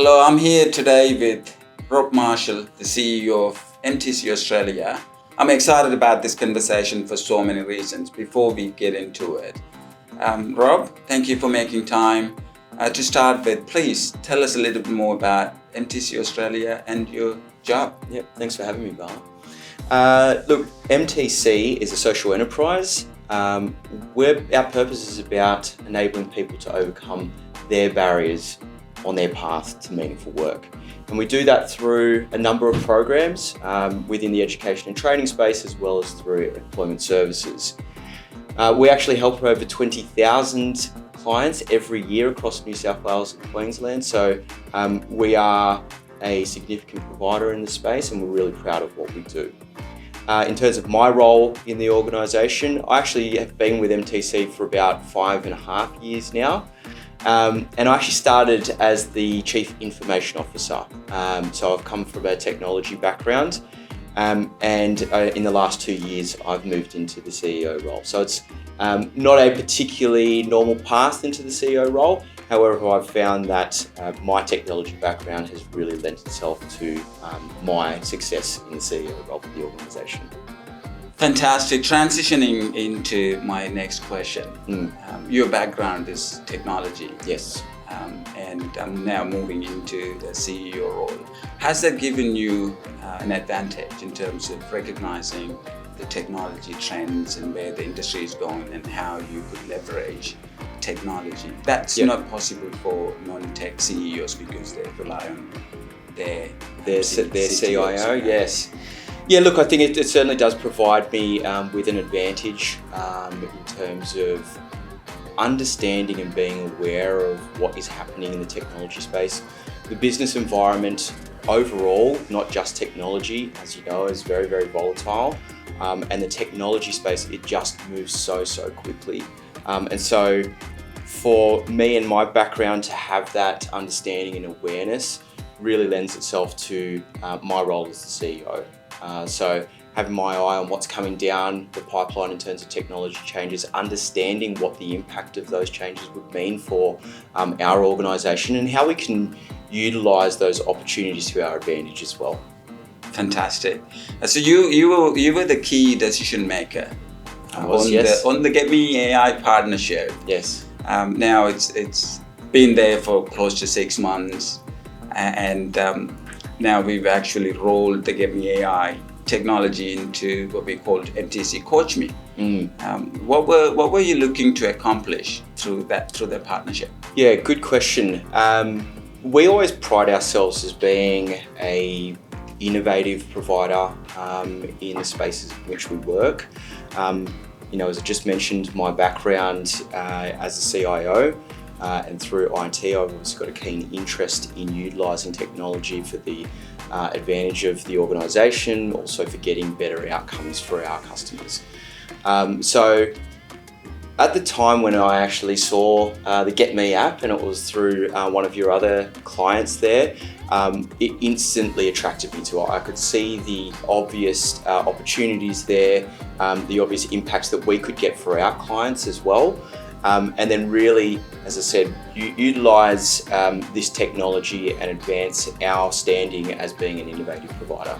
Hello, I'm here today with Rob Marshall, the CEO of MTC Australia. I'm excited about this conversation for so many reasons. Before we get into it, Rob, thank you for making time. To start with, please tell us a little bit more about MTC Australia and your job. Yep, thanks for having me, Bala. Look, MTC is a social enterprise. Our purpose is about enabling people to overcome their barriers on their path to meaningful work. And we do that through a number of programs within the education and training space, as well as through employment services. We actually help over 20,000 clients every year across New South Wales and Queensland. So we are a significant provider in the space, and we're really proud of what we do. In terms of my role in the organisation, I actually have been with MTC for about 5.5 years now. And I actually started as the Chief Information Officer. So I've come from a technology background, and in the last 2 years I've moved into the CEO role. So it's not a particularly normal path into the CEO role. However, I've found that my technology background has really lent itself to my success in the CEO role for the organisation. Fantastic. Transitioning into my next question. Your background is technology. Yes. And I'm now moving into the CEO role. Has that given you an advantage in terms of recognizing the technology trends and where the industry is going and how you could leverage technology? That's not possible for non-tech CEOs because they rely on their CIO. Yes. Yeah, look, I think it certainly does provide me with an advantage in terms of understanding and being aware of what is happening in the technology space. The business environment overall, not just technology, as you know, is very, very volatile. And the technology space, it just moves so quickly. And so for me and my background to have that understanding and awareness really lends itself to my role as the CEO. So having my eye on what's coming down the pipeline in terms of technology changes, understanding what the impact of those changes would mean for our organisation and how we can utilise those opportunities to our advantage as well. Fantastic. So you were the key decision maker on the Getmee AI partnership. Yes. Now it's been there for close to 6 months, and now we've actually rolled the Getmee AI technology into what we called MTC Coach Me. What were you looking to accomplish through that partnership? Yeah, good question. We always pride ourselves as being a innovative provider in the spaces in which we work. As I just mentioned, my background as a CIO and through IT, I've also got a keen interest in utilising technology for the advantage of the organisation, also for getting better outcomes for our customers. So at the time when I actually saw the Getmee app, and it was through one of your other clients there, it instantly attracted me to it. I could see the obvious opportunities there, the obvious impacts that we could get for our clients as well. And then really, as I said, utilise this technology and advance our standing as being an innovative provider.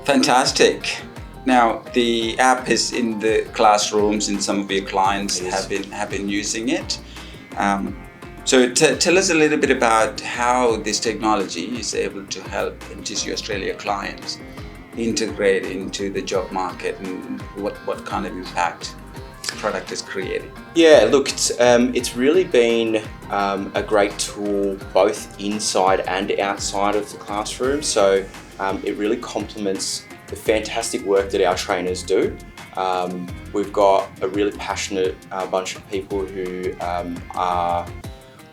Fantastic. Now, the app is in the classrooms and some of your clients have been using it. So tell us a little bit about how this technology is able to help MTC Australia clients integrate into the job market and what kind of impact this product is creating. Yeah, look, it's really been a great tool both inside and outside of the classroom. So it really complements the fantastic work that our trainers do. We've got a really passionate bunch of people who are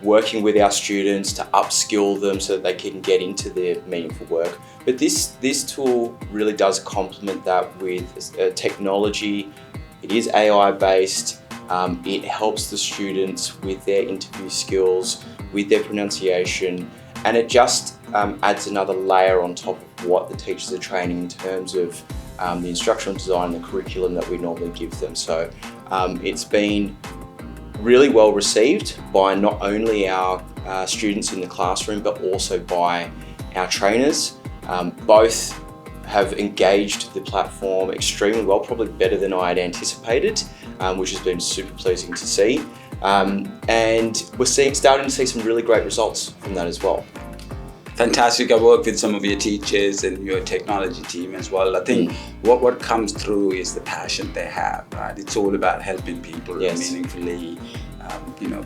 working with our students to upskill them so that they can get into their meaningful work. But this tool really does complement that with technology. It is AI based. It helps the students with their interview skills, with their pronunciation, and it just adds another layer on top of what the teachers are training in terms of the instructional design and the curriculum that we normally give them. So it's been really well received by not only our students in the classroom, but also by our trainers. Both have engaged the platform extremely well, probably better than I had anticipated, which has been super pleasing to see. And we're starting to see some really great results from that as well. Fantastic. I work with some of your teachers and your technology team as well. I think what comes through is the passion they have, right? It's all about helping people meaningfully,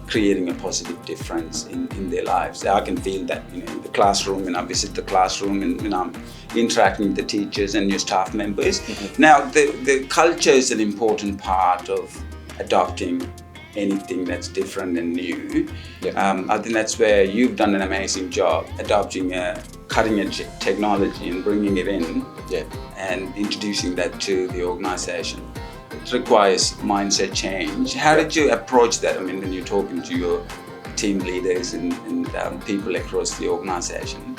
creating a positive difference in their lives. I can feel that, in the classroom, and I visit the classroom and when I'm interacting with the teachers and your staff members. Now, the culture is an important part of adopting anything that's different and new. I think that's where you've done an amazing job adopting a cutting-edge technology and bringing it in and introducing that to the organization. It requires mindset change. How did you approach that? I mean, when you're talking to your team leaders and people across the organization.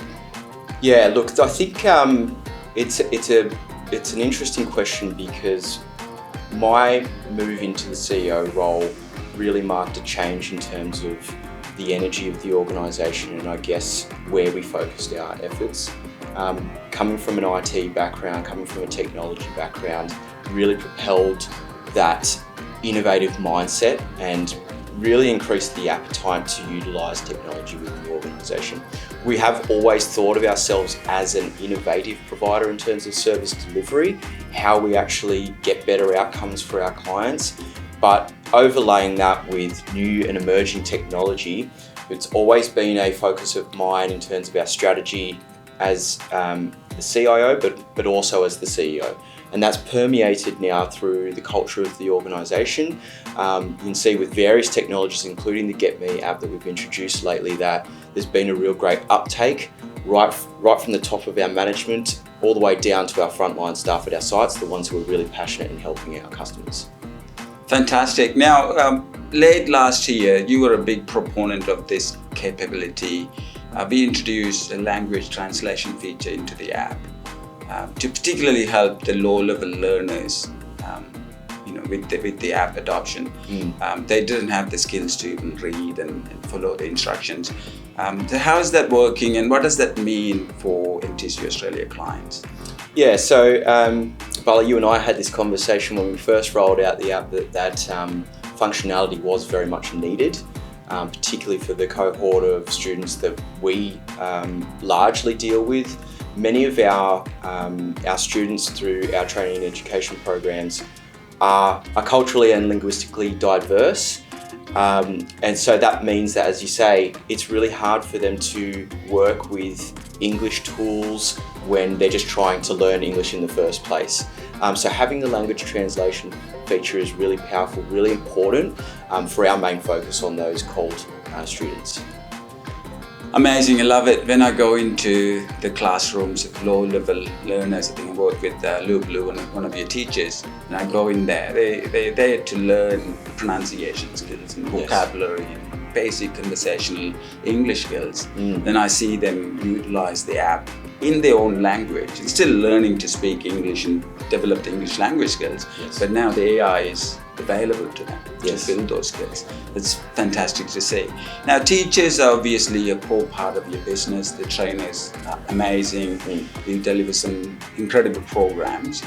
Yeah, look, I think it's an interesting question, because my move into the CEO role really marked a change in terms of the energy of the organisation, and I guess where we focused our efforts. Coming from an IT background, coming from a technology background, really propelled that innovative mindset and really increased the appetite to utilise technology within the organisation. We have always thought of ourselves as an innovative provider in terms of service delivery, how we actually get better outcomes for our clients. But overlaying that with new and emerging technology, it's always been a focus of mine in terms of our strategy as the CIO, but also as the CEO. And that's permeated now through the culture of the organisation. You can see with various technologies, including the Getmee app that we've introduced lately, that there's been a real great uptake right from the top of our management all the way down to our frontline staff at our sites, the ones who are really passionate in helping our customers. Fantastic. Now, late last year, you were a big proponent of this capability. We introduced a language translation feature into the app to particularly help the low-level learners, with the app adoption. They didn't have the skills to even read and follow the instructions. So how is that working, and what does that mean for MTC Australia clients? Yeah, so Bala, you and I had this conversation when we first rolled out the app that functionality was very much needed, particularly for the cohort of students that we largely deal with. Many of our students through our training and education programs are culturally and linguistically diverse. And so that means that, as you say, it's really hard for them to work with English tools when they're just trying to learn English in the first place. So having the language translation feature is really powerful, really important for our main focus on those cold students. Amazing, I love it. When I go into the classrooms of low-level learners, I think I work with Blue, one of your teachers, and I go in there. They're there to learn pronunciation skills and vocabulary and basic conversational English skills. Then I see them utilize the app in their own language and still learning to speak English and develop the English language skills. But now the AI is available to them to build those skills. It's fantastic to see. Now, teachers are obviously a core part of your business. The trainers are amazing. You deliver some incredible programs.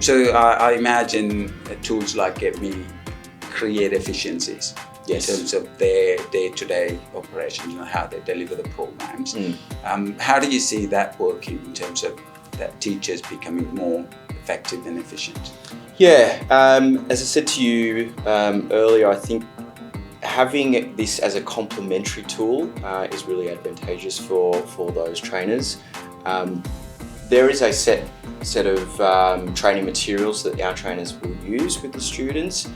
So I imagine tools like Getmee create efficiencies in terms of their day-to-day operations, how they deliver the programs. How do you see that working in terms of that teachers becoming more effective and efficient? Yeah, as I said to you earlier, I think having this as a complementary tool is really advantageous for those trainers. There is a set of training materials that our trainers will use with the students,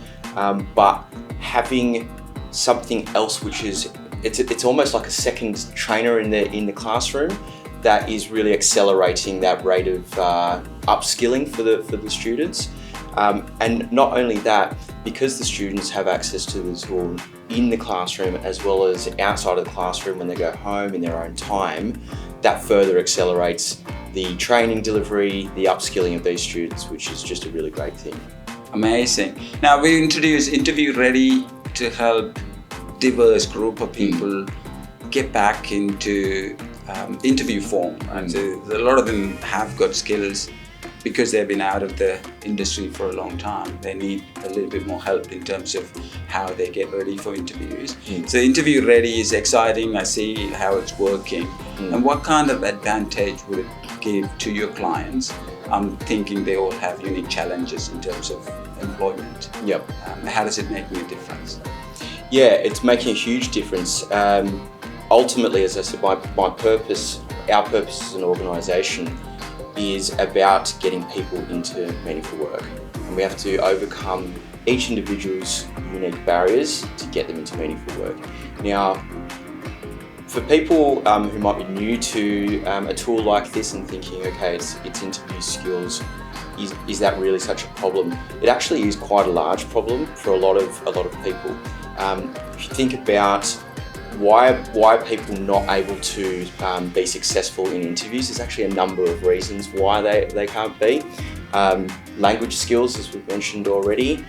but having something else which is it's almost like a second trainer in the classroom that is really accelerating that rate of upskilling for the students. And not only that, because the students have access to the tool in the classroom as well as outside of the classroom when they go home in their own time, that further accelerates the training delivery, the upskilling of these students, which is just a really great thing. Amazing. Now we introduced interview ready to help diverse group of people get back into interview form. And so a lot of them have got skills because they've been out of the industry for a long time. They need a little bit more help in terms of how they get ready for interviews. So interview ready is exciting. I see how it's working. And what kind of advantage would it give to your clients? I'm thinking they all have unique challenges in terms of employment. Yep. How does it make a difference? Yeah, it's making a huge difference. Ultimately, as I said, our purpose as an organisation is about getting people into meaningful work. And we have to overcome each individual's unique barriers to get them into meaningful work. Now, for people who might be new to a tool like this and thinking, okay, it's interview skills, is that really such a problem? It actually is quite a large problem for a lot of people. If you think about why are people not able to be successful in interviews, there's actually a number of reasons why they can't be. Language skills, as we've mentioned already,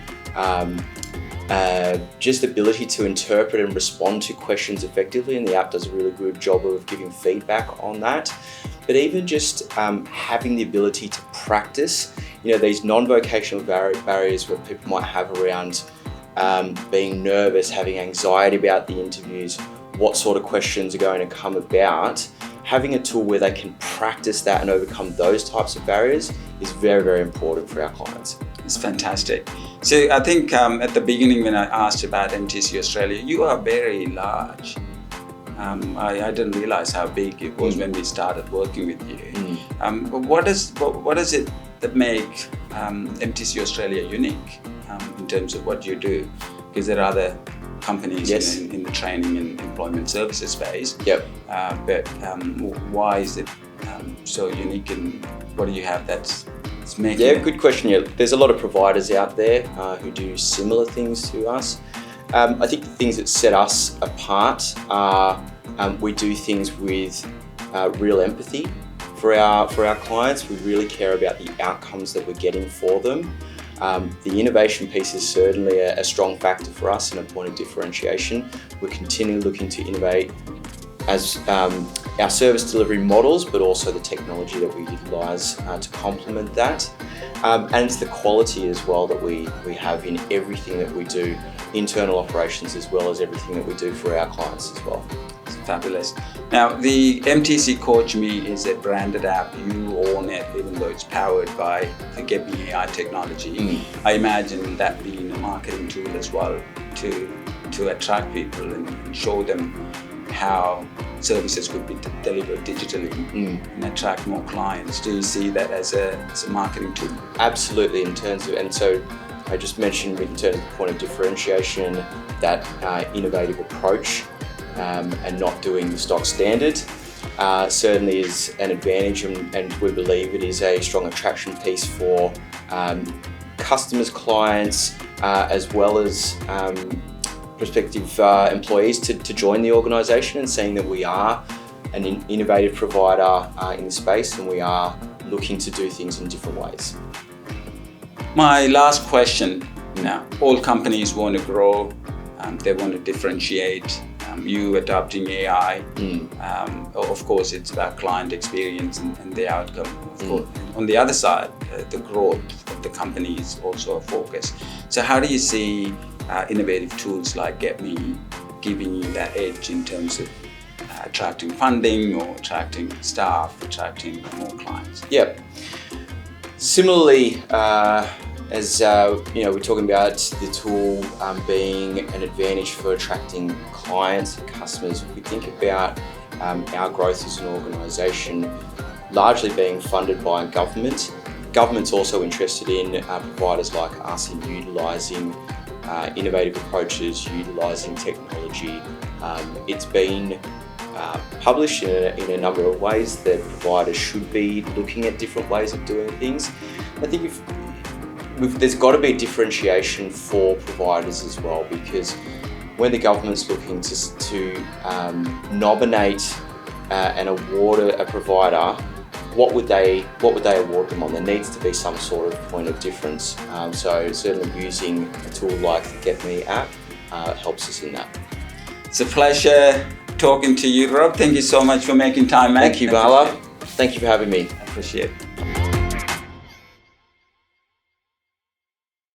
just ability to interpret and respond to questions effectively, and the app does a really good job of giving feedback on that. But even just having the ability to practice, these non-vocational barriers where people might have around being nervous, having anxiety about the interviews, what sort of questions are going to come about. Having a tool where they can practice that and overcome those types of barriers is very, very important for our clients. It's fantastic. So I think at the beginning when I asked about MTC Australia, you are very large. I didn't realize how big it was when we started working with you. But what does it that make MTC Australia unique in terms of what you do? Because there are other companies in the training and employment services space. Yep. But why is it so unique, and what do you have that's making it? Yeah, good question. Yeah, there's a lot of providers out there who do similar things to us. I think the things that set us apart are we do things with real empathy for our clients. We really care about the outcomes that we're getting for them. The innovation piece is certainly a strong factor for us and a point of differentiation. We're continually looking to innovate as our service delivery models, but also the technology that we utilise to complement that. And it's the quality as well that we have in everything that we do, internal operations as well as everything that we do for our clients as well. Fabulous. Now, the MTC Getmee is a branded app. You own it, even though it's powered by the Getmee AI technology. I imagine that being a marketing tool as well to attract people and show them how services could be delivered digitally and attract more clients. Do you see that as a marketing tool? Absolutely. And so I just mentioned in terms of the point of differentiation, that innovative approach. And not doing the stock standard certainly is an advantage, and we believe it is a strong attraction piece for customers, clients, as well as prospective employees to join the organisation, and seeing that we are an innovative provider in the space and we are looking to do things in different ways. My last question now, all companies want to grow, they want to differentiate. You adopting AI, of course, it's about client experience and the outcome. Of course. On the other side, the growth of the company is also a focus. So how do you see innovative tools like Getmee giving you that edge in terms of attracting funding or attracting staff, attracting more clients? Yep. Similarly, as we're talking about the tool being an advantage for attracting clients and customers, we think about our growth as an organisation largely being funded by government. Government's also interested in providers like us in utilising innovative approaches, utilising technology. It's been published in a number of ways that providers should be looking at different ways of doing things. I think there's got to be a differentiation for providers as well, because when the government's looking to nominate and award a provider, what would they award them on? There needs to be some sort of point of difference. So certainly using a tool like the Getmee app helps us in that. It's a pleasure talking to you, Rob. Thank you so much for making time, mate. Thank you, Vala. Thank you for having me. I appreciate it.